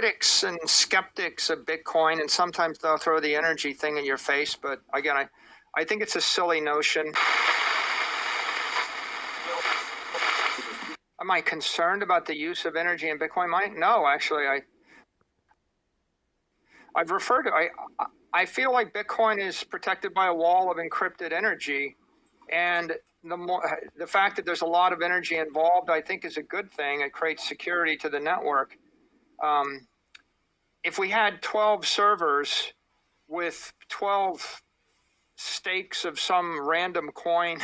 critics and skeptics of Bitcoin, and sometimes they'll throw the energy thing in your face. But again, I think it's a silly notion. Am I concerned about the use of energy in Bitcoin mining? No, actually, I've referred to, I feel like Bitcoin is protected by a wall of encrypted energy. And the fact that there's a lot of energy involved, I think is a good thing. It creates security to the network. If we had 12 servers with 12 stakes of some random coin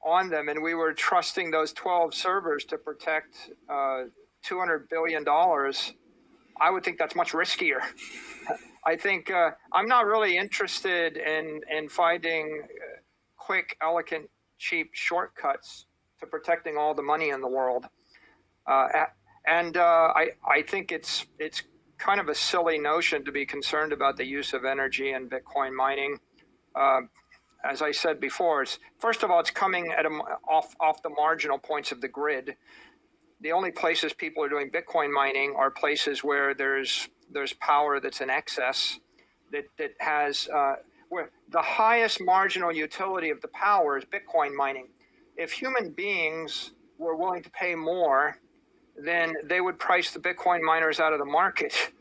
on them, and we were trusting those 12 servers to protect $200 billion, I would think that's much riskier. I think I'm not really interested in finding quick, elegant, cheap shortcuts to protecting all the money in the world. I think it's kind of a silly notion to be concerned about the use of energy in Bitcoin mining. As I said before, first of all, it's coming at off the marginal points of the grid. The only places people are doing Bitcoin mining are places where there's power that's in excess, that has where the highest marginal utility of the power is Bitcoin mining. If human beings were willing to pay more, then they would price the Bitcoin miners out of the market.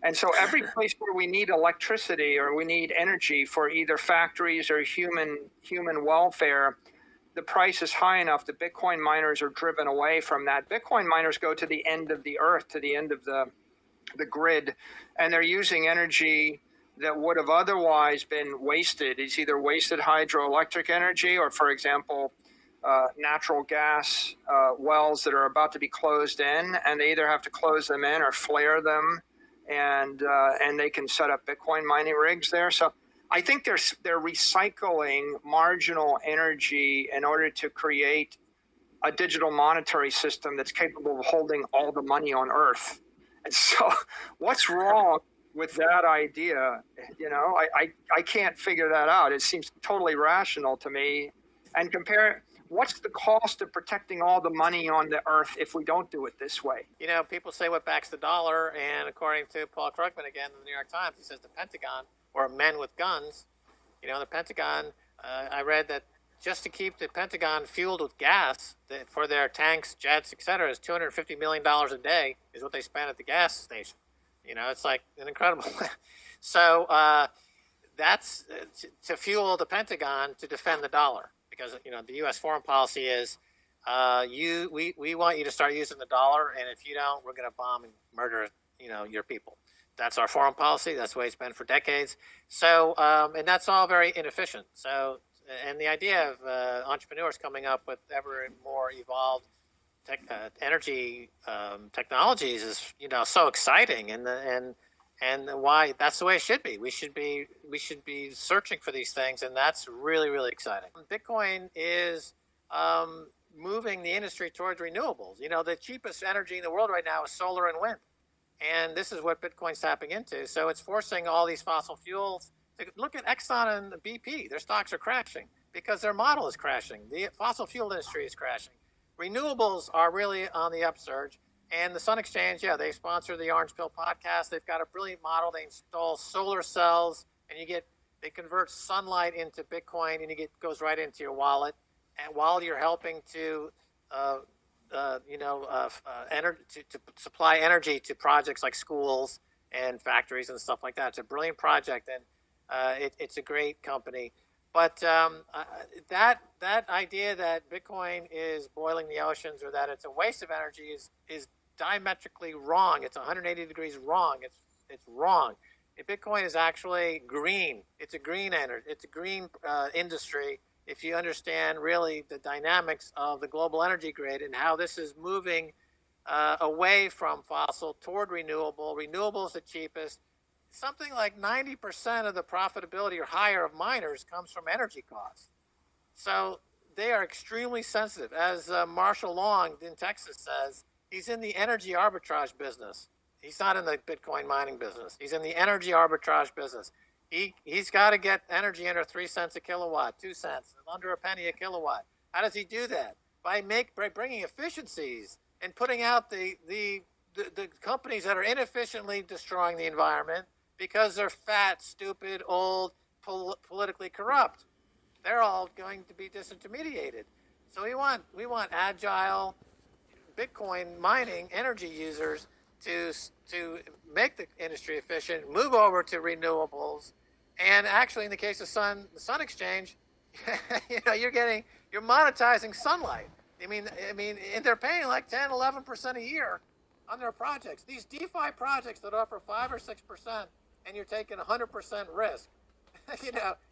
And so every place where we need electricity or we need energy for either factories or human welfare, the price is high enough that Bitcoin miners are driven away from that. Bitcoin miners go to the end of the earth, to the end of the grid, and they're using energy that would have otherwise been wasted. It's either wasted hydroelectric energy or, for example, natural gas wells that are about to be closed in, and they either have to close them in or flare them, and they can set up Bitcoin mining rigs there. So I think they're recycling marginal energy in order to create a digital monetary system that's capable of holding all the money on Earth. And so what's wrong with that idea? You know, I can't figure that out. It seems totally rational to me. And compare, what's the cost of protecting all the money on the Earth if we don't do it this way? You know, people say what backs the dollar, and according to Paul Krugman again in the New York Times, he says the Pentagon, or men with guns, you know, the Pentagon, I read that just to keep the Pentagon fueled with gas for their tanks, jets, et cetera, is $250 million a day is what they spend at the gas station. You know, it's like an incredible. So that's to fuel the Pentagon to defend the dollar, because, you know, the U.S. foreign policy is we want you to start using the dollar, and if you don't, we're going to bomb and murder, you know, your people. That's our foreign policy. That's the way it's been for decades. So, and that's all very inefficient. So, and the idea of entrepreneurs coming up with ever more evolved energy technologies is, you know, so exciting, and why that's the way it should be. We should be searching for these things, and that's really, really exciting. Bitcoin is moving the industry towards renewables. You know, the cheapest energy in the world right now is solar and wind. And this is what Bitcoin's tapping into. So it's forcing all these fossil fuels. Look at Exxon and BP. Their stocks are crashing because their model is crashing. The fossil fuel industry is crashing. Renewables are really on the upsurge. And the Sun Exchange, yeah, they sponsor the Orange Pill podcast. They've got a brilliant model. They install solar cells, and they convert sunlight into Bitcoin, and goes right into your wallet. And while you're helping to to supply energy to projects like schools and factories and stuff like that. It's a brilliant project, and it's a great company. But that idea that Bitcoin is boiling the oceans, or that it's a waste of energy, is diametrically wrong. It's 180 degrees wrong. It's wrong. Bitcoin is actually green. It's a green energy. It's a green industry. If you understand really the dynamics of the global energy grid and how this is moving away from fossil toward renewable. Renewable is the cheapest. Something like 90% of the profitability or higher of miners comes from energy costs. So they are extremely sensitive. As Marshall Long in Texas says, he's in the energy arbitrage business. He's not in the Bitcoin mining business. He's in the energy arbitrage business. He's got to get energy under 3 cents a kilowatt, 2 cents, under a penny a kilowatt. How does he do that? By bringing efficiencies and putting out the the companies that are inefficiently destroying the environment because they're fat, stupid, old, politically corrupt. They're all going to be disintermediated. So we want agile Bitcoin mining energy users to to make the industry efficient, move over to renewables, and actually, in the case of the Sun Exchange, you're monetizing sunlight. And they're paying like 10, 11% a year on their projects. These DeFi projects that offer 5 or 6%, and you're taking 100% risk.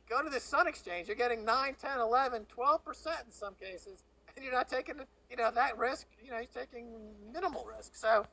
Go to the Sun Exchange. You're getting 9, 10, 11, 12% in some cases, and you're not taking that risk. You're taking minimal risk. So,